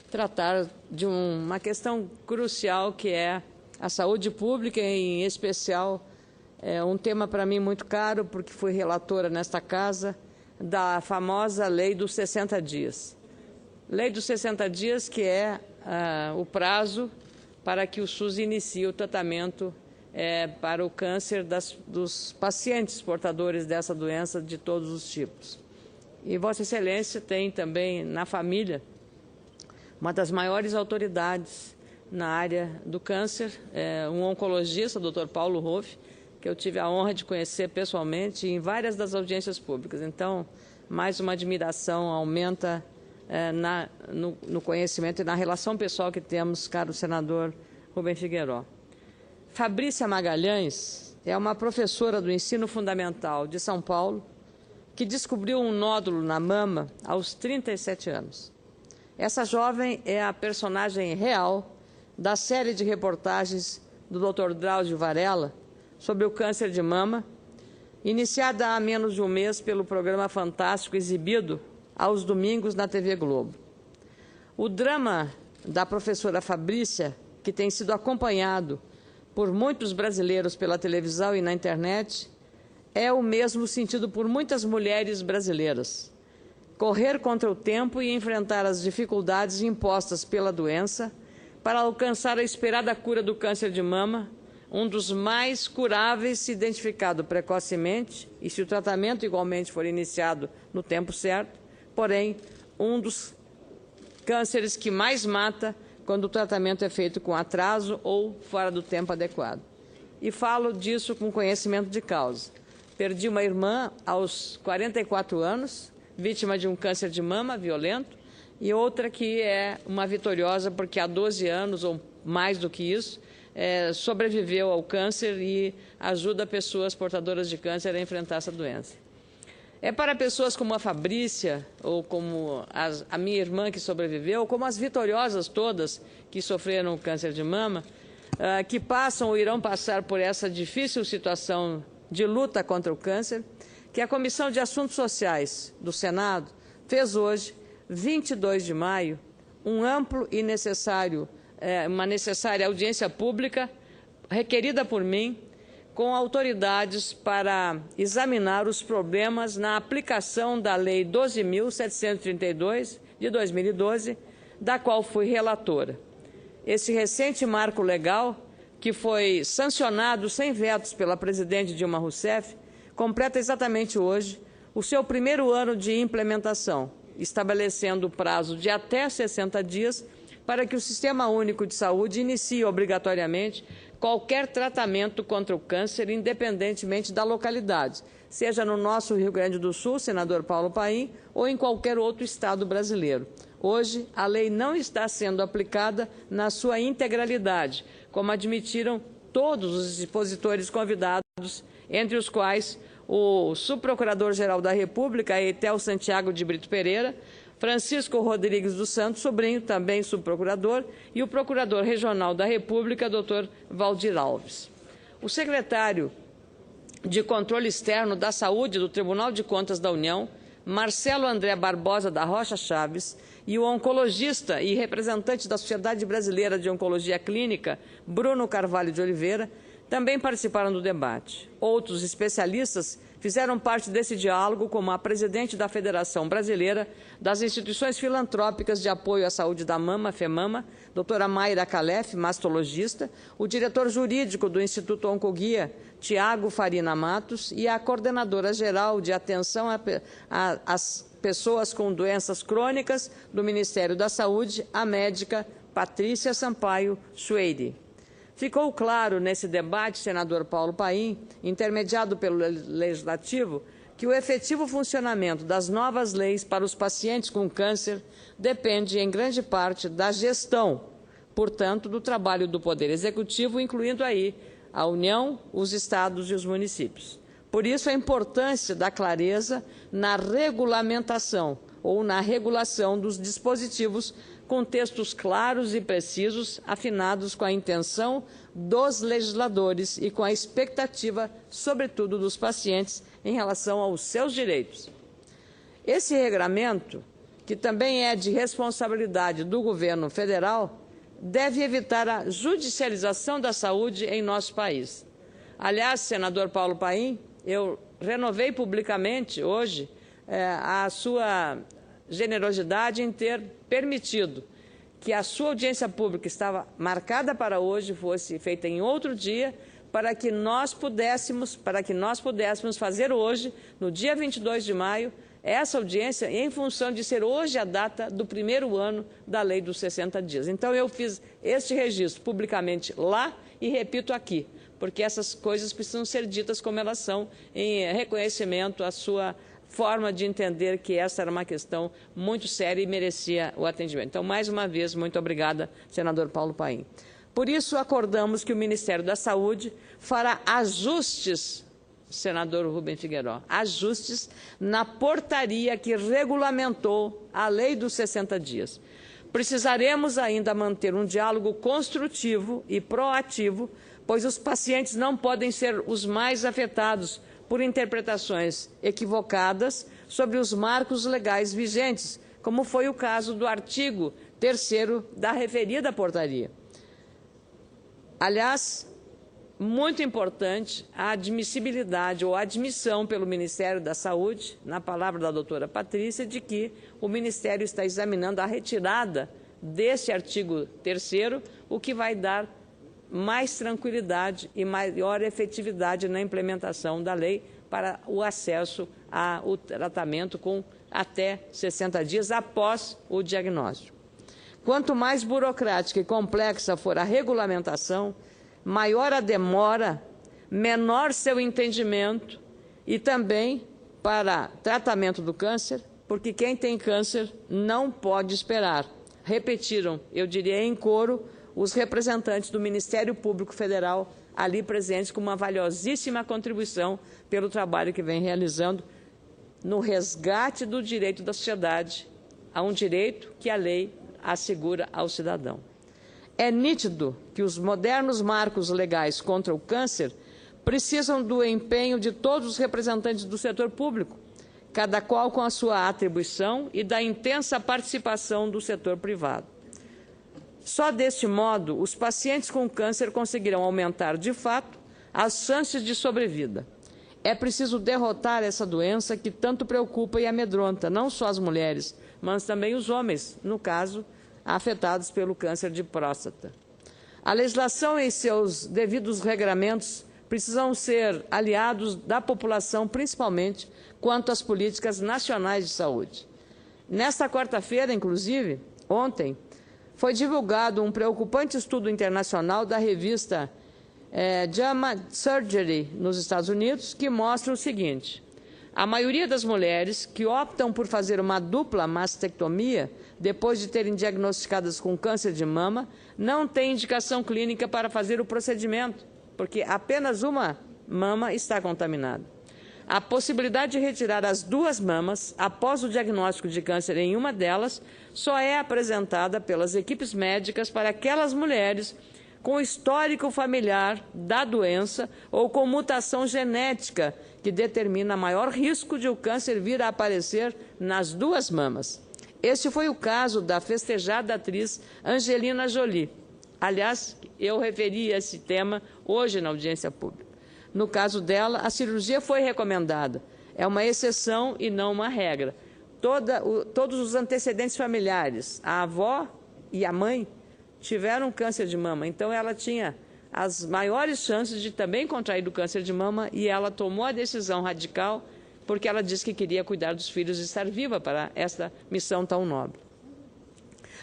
tratar de uma questão crucial que é a saúde pública, em especial, um tema para mim muito caro, porque fui relatora nesta casa da famosa Lei dos 60 dias. Lei dos 60 dias, que é o prazo para que o SUS inicie o tratamento para o câncer dos pacientes portadores dessa doença de todos os tipos. E Vossa Excelência tem também na família uma das maiores autoridades na área do câncer, um oncologista, o Dr. Paulo Hoff, que eu tive a honra de conhecer pessoalmente em várias das audiências públicas. Então, mais uma admiração aumenta no conhecimento e na relação pessoal que temos, caro senador Rubem Figueiredo. Fabrícia Magalhães é uma professora do ensino fundamental de São Paulo que descobriu um nódulo na mama aos 37 anos. Essa jovem é a personagem real da série de reportagens do Dr. Drauzio Varela sobre o câncer de mama, iniciada há menos de um mês pelo programa Fantástico, exibido aos domingos na TV Globo. O drama da professora Fabrícia, que tem sido acompanhado por muitos brasileiros pela televisão e na internet, é o mesmo sentido por muitas mulheres brasileiras. Correr contra o tempo e enfrentar as dificuldades impostas pela doença para alcançar a esperada cura do câncer de mama, um dos mais curáveis se identificado precocemente e se o tratamento igualmente for iniciado no tempo certo, porém, um dos cânceres que mais mata quando o tratamento é feito com atraso ou fora do tempo adequado. E falo disso com conhecimento de causa. Perdi uma irmã aos 44 anos, vítima de um câncer de mama violento, e outra que é uma vitoriosa porque há 12 anos, ou mais do que isso, sobreviveu ao câncer e ajuda pessoas portadoras de câncer a enfrentar essa doença. É para pessoas como a Fabrícia, ou como a minha irmã que sobreviveu, ou como as vitoriosas todas que sofreram o câncer de mama, que passam ou irão passar por essa difícil situação de luta contra o câncer, que a Comissão de Assuntos Sociais do Senado fez hoje, 22 de maio, um amplo e uma necessária audiência pública, requerida por mim, com autoridades para examinar os problemas na aplicação da Lei 12.732, de 2012, da qual fui relatora. Esse recente marco legal, que foi sancionado sem vetos pela presidente Dilma Rousseff, completa exatamente hoje o seu primeiro ano de implementação, estabelecendo o prazo de até 60 dias para que o Sistema Único de Saúde inicie obrigatoriamente qualquer tratamento contra o câncer, independentemente da localidade, seja no nosso Rio Grande do Sul, senador Paulo Paim, ou em qualquer outro estado brasileiro. Hoje, a lei não está sendo aplicada na sua integralidade, como admitiram todos os expositores convidados, entre os quais o subprocurador-geral da República, Etel Santiago de Brito Pereira, Francisco Rodrigues dos Santos, sobrinho, também subprocurador, e o procurador regional da República, Dr. Valdir Alves. O secretário de Controle Externo da Saúde do Tribunal de Contas da União, Marcelo André Barbosa da Rocha Chaves, e o oncologista e representante da Sociedade Brasileira de Oncologia Clínica, Bruno Carvalho de Oliveira, também participaram do debate. Outros especialistas fizeram parte desse diálogo, como a presidente da Federação Brasileira das Instituições Filantrópicas de Apoio à Saúde da Mama, FEMAMA, doutora Mayra Calef, mastologista, o diretor jurídico do Instituto Oncoguia, Tiago Farina Matos, e a coordenadora-geral de atenção às pessoas com doenças crônicas do Ministério da Saúde, a médica Patrícia Sampaio Schweide. Ficou claro nesse debate, senador Paulo Paim, intermediado pelo Legislativo, que o efetivo funcionamento das novas leis para os pacientes com câncer depende, em grande parte, da gestão, portanto, do trabalho do Poder Executivo, incluindo aí a União, os estados e os municípios. Por isso, a importância da clareza na regulamentação ou na regulação dos dispositivos com textos claros e precisos, afinados com a intenção dos legisladores e com a expectativa, sobretudo, dos pacientes em relação aos seus direitos. Esse regramento que também é de responsabilidade do governo federal, deve evitar a judicialização da saúde em nosso país. Aliás, senador Paulo Paim, eu renovei publicamente hoje a sua generosidade em ter permitido que a sua audiência pública, que estava marcada para hoje, fosse feita em outro dia, para que nós pudéssemos fazer hoje, no dia 22 de maio, essa audiência em função de ser hoje a data do primeiro ano da lei dos 60 dias. Então, eu fiz este registro publicamente lá e repito aqui, porque essas coisas precisam ser ditas como elas são, em reconhecimento à sua forma de entender que essa era uma questão muito séria e merecia o atendimento. Então, mais uma vez, muito obrigada, senador Paulo Paim. Por isso, acordamos que o Ministério da Saúde fará ajustes, senador Rubem Figueiró, ajustes na portaria que regulamentou a lei dos 60 dias. Precisaremos ainda manter um diálogo construtivo e proativo, pois os pacientes não podem ser os mais afetados por interpretações equivocadas sobre os marcos legais vigentes, como foi o caso do artigo 3º da referida portaria. Aliás, muito importante a admissibilidade ou admissão pelo Ministério da Saúde, na palavra da doutora Patrícia, de que o Ministério está examinando a retirada desse artigo 3º, o que vai dar mais tranquilidade e maior efetividade na implementação da lei para o acesso ao tratamento com até 60 dias após o diagnóstico. Quanto mais burocrática e complexa for a regulamentação, maior a demora, menor seu entendimento e também para tratamento do câncer, porque quem tem câncer não pode esperar. Repetiram, eu diria em coro, os representantes do Ministério Público Federal ali presentes com uma valiosíssima contribuição pelo trabalho que vem realizando no resgate do direito da sociedade a um direito que a lei assegura ao cidadão. É nítido que os modernos marcos legais contra o câncer precisam do empenho de todos os representantes do setor público, cada qual com a sua atribuição e da intensa participação do setor privado. Só deste modo, os pacientes com câncer conseguirão aumentar, de fato, as chances de sobrevida. É preciso derrotar essa doença que tanto preocupa e amedronta não só as mulheres, mas também os homens, no caso, afetados pelo câncer de próstata. A legislação e seus devidos regramentos precisam ser aliados da população, principalmente quanto às políticas nacionais de saúde. Nesta quarta-feira, inclusive, ontem, foi divulgado um preocupante estudo internacional da revista JAMA Surgery, nos Estados Unidos, que mostra o seguinte: a maioria das mulheres que optam por fazer uma dupla mastectomia depois de terem diagnosticadas com câncer de mama não tem indicação clínica para fazer o procedimento, porque apenas uma mama está contaminada. A possibilidade de retirar as duas mamas após o diagnóstico de câncer em uma delas só é apresentada pelas equipes médicas para aquelas mulheres com histórico familiar da doença ou com mutação genética que determina maior risco de o câncer vir a aparecer nas duas mamas. Este foi o caso da festejada atriz Angelina Jolie. Aliás, eu referi esse tema hoje na audiência pública. No caso dela, a cirurgia foi recomendada. É uma exceção e não uma regra. Todos os antecedentes familiares, a avó e a mãe, tiveram câncer de mama. Então, ela tinha as maiores chances de também contrair o câncer de mama e ela tomou a decisão radical porque ela disse que queria cuidar dos filhos e estar viva para esta missão tão nobre.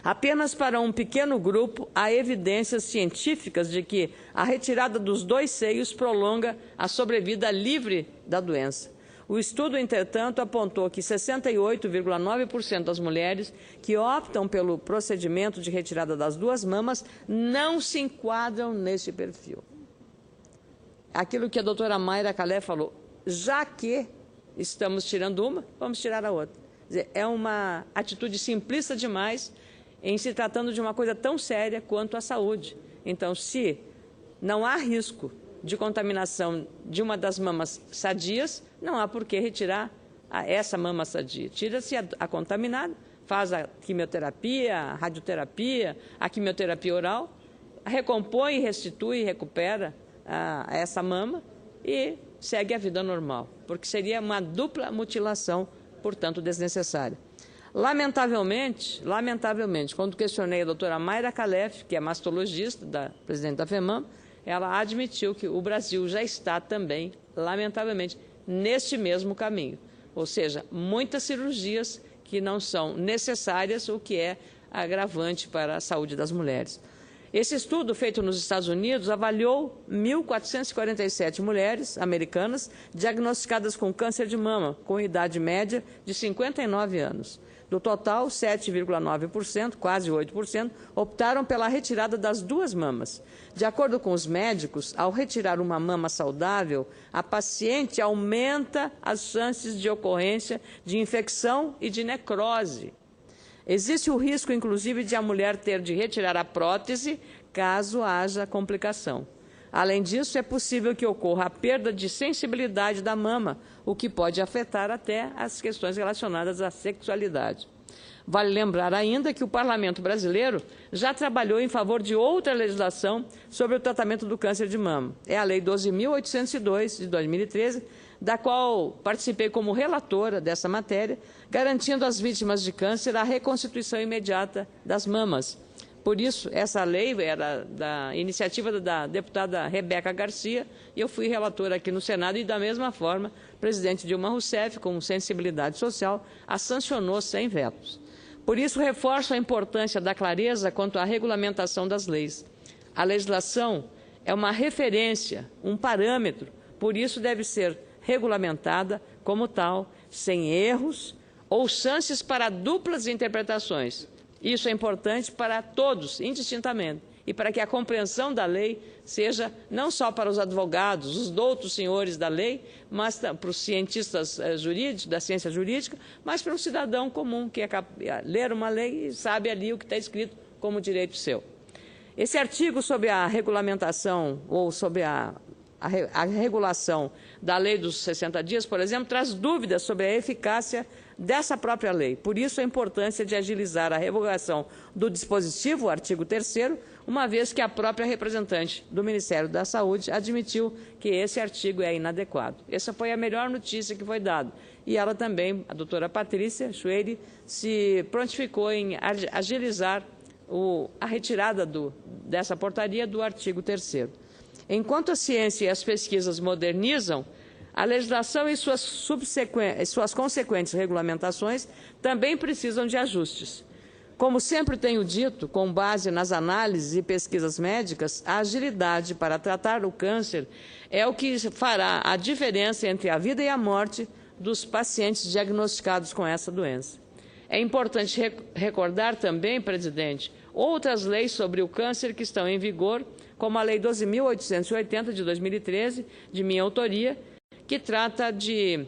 Apenas para um pequeno grupo há evidências científicas de que a retirada dos dois seios prolonga a sobrevida livre da doença. O estudo, entretanto, apontou que 68,9% das mulheres que optam pelo procedimento de retirada das duas mamas não se enquadram nesse perfil. Aquilo que a doutora Mayra Calé falou, já que estamos tirando uma, vamos tirar a outra. Quer dizer, é uma atitude simplista demais em se tratando de uma coisa tão séria quanto a saúde. Então, se não há risco de contaminação de uma das mamas sadias, não há por que retirar essa mama sadia. Tira-se a contaminada faz a quimioterapia, a radioterapia, a quimioterapia oral, recompõe, restitui, recupera essa mama e segue a vida normal, porque seria uma dupla mutilação, portanto, desnecessária. Lamentavelmente, quando questionei a doutora Mayra Calef, que é mastologista, presidente da FEMAM, ela admitiu que o Brasil já está também, lamentavelmente, neste mesmo caminho. Ou seja, muitas cirurgias que não são necessárias, o que é agravante para a saúde das mulheres. Esse estudo, feito nos Estados Unidos, avaliou 1.447 mulheres americanas diagnosticadas com câncer de mama, com idade média de 59 anos. Do total, 7,9%, quase 8%, optaram pela retirada das duas mamas. De acordo com os médicos, ao retirar uma mama saudável, a paciente aumenta as chances de ocorrência de infecção e de necrose. Existe o risco, inclusive, de a mulher ter de retirar a prótese caso haja complicação. Além disso, é possível que ocorra a perda de sensibilidade da mama, o que pode afetar até as questões relacionadas à sexualidade. Vale lembrar ainda que o Parlamento brasileiro já trabalhou em favor de outra legislação sobre o tratamento do câncer de mama. É a Lei 12.802, de 2013, da qual participei como relatora dessa matéria, garantindo às vítimas de câncer a reconstituição imediata das mamas. Por isso, essa lei era da iniciativa da deputada Rebeca Garcia, e eu fui relatora aqui no Senado, e da mesma forma, o presidente Dilma Rousseff, com sensibilidade social, a sancionou sem vetos. Por isso, reforço a importância da clareza quanto à regulamentação das leis. A legislação é uma referência, um parâmetro, por isso deve ser regulamentada como tal, sem erros ou chances para duplas interpretações. Isso é importante para todos, indistintamente, e para que a compreensão da lei seja não só para os advogados, os doutos senhores da lei, mas para os cientistas jurídicos, da ciência jurídica, mas para o cidadão comum que ler uma lei e sabe ali o que está escrito como direito seu. Esse artigo sobre a regulamentação ou sobre a regulação da lei dos 60 dias, por exemplo, traz dúvidas sobre a eficácia dessa própria lei. Por isso, a importância de agilizar a revogação do dispositivo, o artigo 3º, uma vez que a própria representante do Ministério da Saúde admitiu que esse artigo é inadequado. Essa foi a melhor notícia que foi dada. E ela também, a doutora Patrícia Schweire, se prontificou em agilizar a retirada dessa portaria do artigo 3º. Enquanto a ciência e as pesquisas modernizam, a legislação e suas consequentes regulamentações também precisam de ajustes. Como sempre tenho dito, com base nas análises e pesquisas médicas, a agilidade para tratar o câncer é o que fará a diferença entre a vida e a morte dos pacientes diagnosticados com essa doença. É importante recordar também, presidente, outras leis sobre o câncer que estão em vigor, como a Lei 12.880, de 2013, de minha autoria, que trata de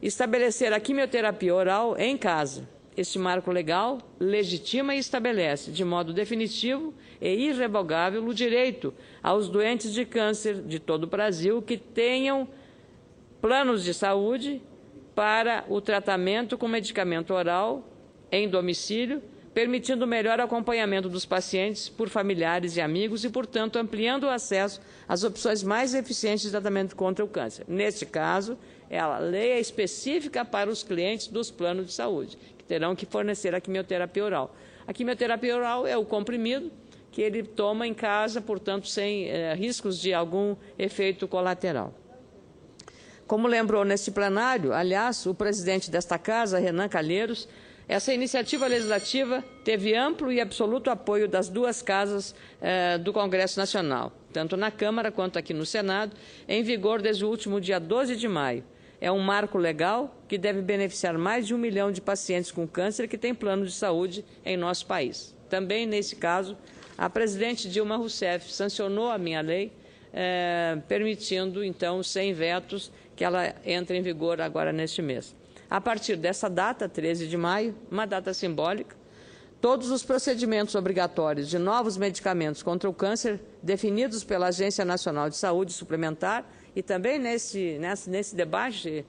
estabelecer a quimioterapia oral em casa. Este marco legal legitima e estabelece, de modo definitivo e irrevogável, o direito aos doentes de câncer de todo o Brasil que tenham planos de saúde para o tratamento com medicamento oral em domicílio, permitindo melhor acompanhamento dos pacientes por familiares e amigos e, portanto, ampliando o acesso às opções mais eficientes de tratamento contra o câncer. Neste caso, a lei é específica para os clientes dos planos de saúde, que terão que fornecer a quimioterapia oral. A quimioterapia oral é o comprimido que ele toma em casa, portanto, sem riscos de algum efeito colateral. Como lembrou neste plenário, aliás, o presidente desta Casa, Renan Calheiros, essa iniciativa legislativa teve amplo e absoluto apoio das duas casas do Congresso Nacional, tanto na Câmara quanto aqui no Senado, em vigor desde o último dia 12 de maio. É um marco legal que deve beneficiar mais de 1 milhão de pacientes com câncer que têm plano de saúde em nosso país. Também, nesse caso, a presidente Dilma Rousseff sancionou a minha lei, permitindo, então, sem vetos, que ela entre em vigor agora neste mês. A partir dessa data, 13 de maio, uma data simbólica, todos os procedimentos obrigatórios de novos medicamentos contra o câncer definidos pela Agência Nacional de Saúde Suplementar e também nesse debate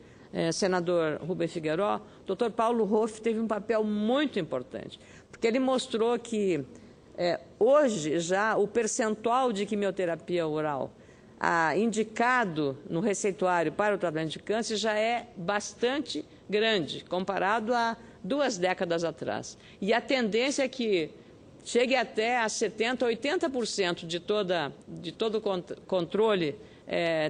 senador Rubem Figueiredo, o Dr. Paulo Hoff teve um papel muito importante, porque ele mostrou que hoje já o percentual de quimioterapia oral indicado no receituário para o tratamento de câncer já é bastante grande, comparado a 2 décadas atrás. E a tendência é que chegue até a 70%, 80% de todo o controle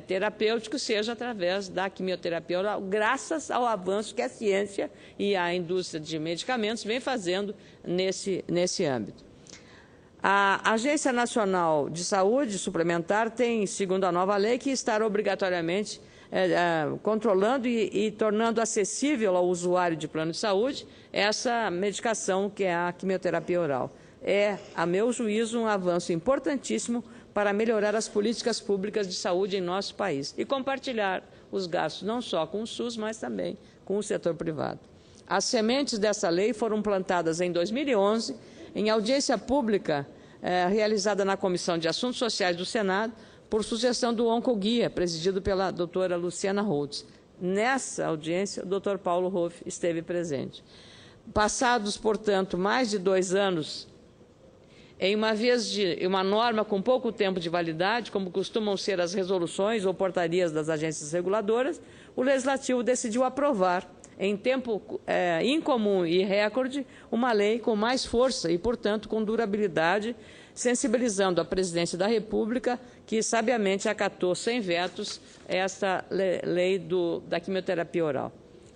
terapêutico seja através da quimioterapia oral, graças ao avanço que a ciência e a indústria de medicamentos vem fazendo nesse âmbito. A Agência Nacional de Saúde Suplementar tem, segundo a nova lei, que estar obrigatoriamente controlando e tornando acessível ao usuário de plano de saúde essa medicação que é a quimioterapia oral. É, a meu juízo, um avanço importantíssimo para melhorar as políticas públicas de saúde em nosso país e compartilhar os gastos não só com o SUS, mas também com o setor privado. As sementes dessa lei foram plantadas em 2011, em audiência pública realizada na Comissão de Assuntos Sociais do Senado, por sugestão do Oncoguia, presidido pela doutora Luciana Holtz. Nessa audiência, o doutor Paulo Hoff esteve presente. Passados, portanto, mais de 2 anos, em uma norma com pouco tempo de validade, como costumam ser as resoluções ou portarias das agências reguladoras, o Legislativo decidiu aprovar, em tempo incomum e recorde, uma lei com mais força e, portanto, com durabilidade, sensibilizando a Presidência da República, que sabiamente acatou sem vetos esta lei da quimioterapia oral.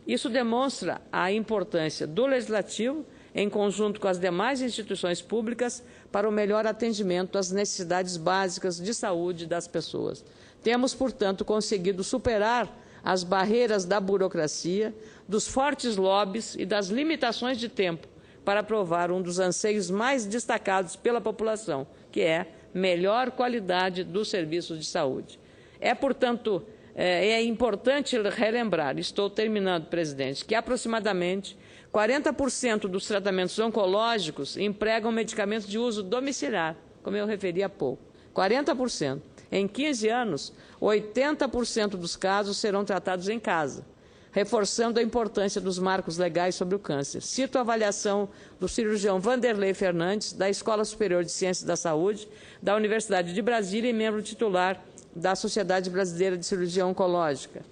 Isso demonstra a importância do Legislativo, em conjunto com as demais instituições públicas, para o melhor atendimento às necessidades básicas de saúde das pessoas. Temos, portanto, conseguido superar as barreiras da burocracia, dos fortes lobbies e das limitações de tempo para aprovar um dos anseios mais destacados pela população, que é melhor qualidade dos serviços de saúde. Portanto, é importante relembrar, estou terminando, presidente, que aproximadamente 40% dos tratamentos oncológicos empregam medicamentos de uso domiciliar, como eu referi há pouco. 40%. Em 15 anos, 80% dos casos serão tratados em casa, reforçando a importância dos marcos legais sobre o câncer. Cito a avaliação do cirurgião Vanderlei Fernandes, da Escola Superior de Ciências da Saúde, da Universidade de Brasília e membro titular da Sociedade Brasileira de Cirurgia Oncológica.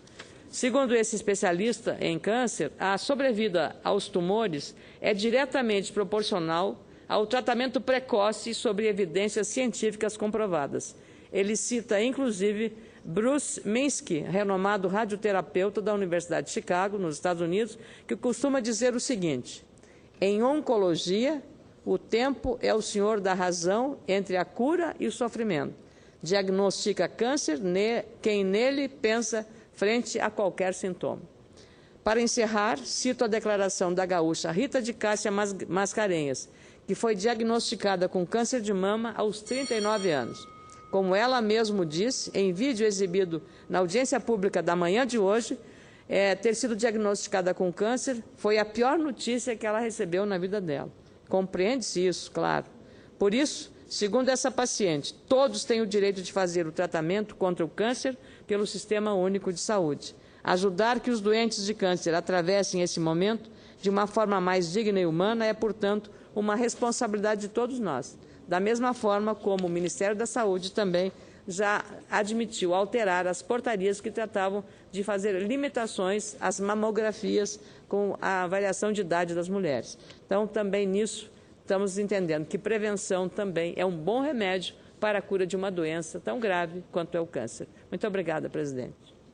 Segundo esse especialista em câncer, a sobrevida aos tumores é diretamente proporcional ao tratamento precoce sobre evidências científicas comprovadas. Ele cita, inclusive, Bruce Minsky, renomado radioterapeuta da Universidade de Chicago, nos Estados Unidos, que costuma dizer o seguinte: em oncologia, o tempo é o senhor da razão entre a cura e o sofrimento. Diagnostica câncer quem nele pensa frente a qualquer sintoma. Para encerrar, cito a declaração da gaúcha Rita de Cássia Mascarenhas, que foi diagnosticada com câncer de mama aos 39 anos. Como ela mesmo disse, em vídeo exibido na audiência pública da manhã de hoje, ter sido diagnosticada com câncer foi a pior notícia que ela recebeu na vida dela. Compreende-se isso, claro. Por isso, segundo essa paciente, todos têm o direito de fazer o tratamento contra o câncer pelo Sistema Único de Saúde. Ajudar que os doentes de câncer atravessem esse momento de uma forma mais digna e humana é, portanto, uma responsabilidade de todos nós. Da mesma forma como o Ministério da Saúde também já admitiu alterar as portarias que tratavam de fazer limitações às mamografias com a avaliação de idade das mulheres. Então, também nisso, estamos entendendo que prevenção também é um bom remédio para a cura de uma doença tão grave quanto é o câncer. Muito obrigada, presidente.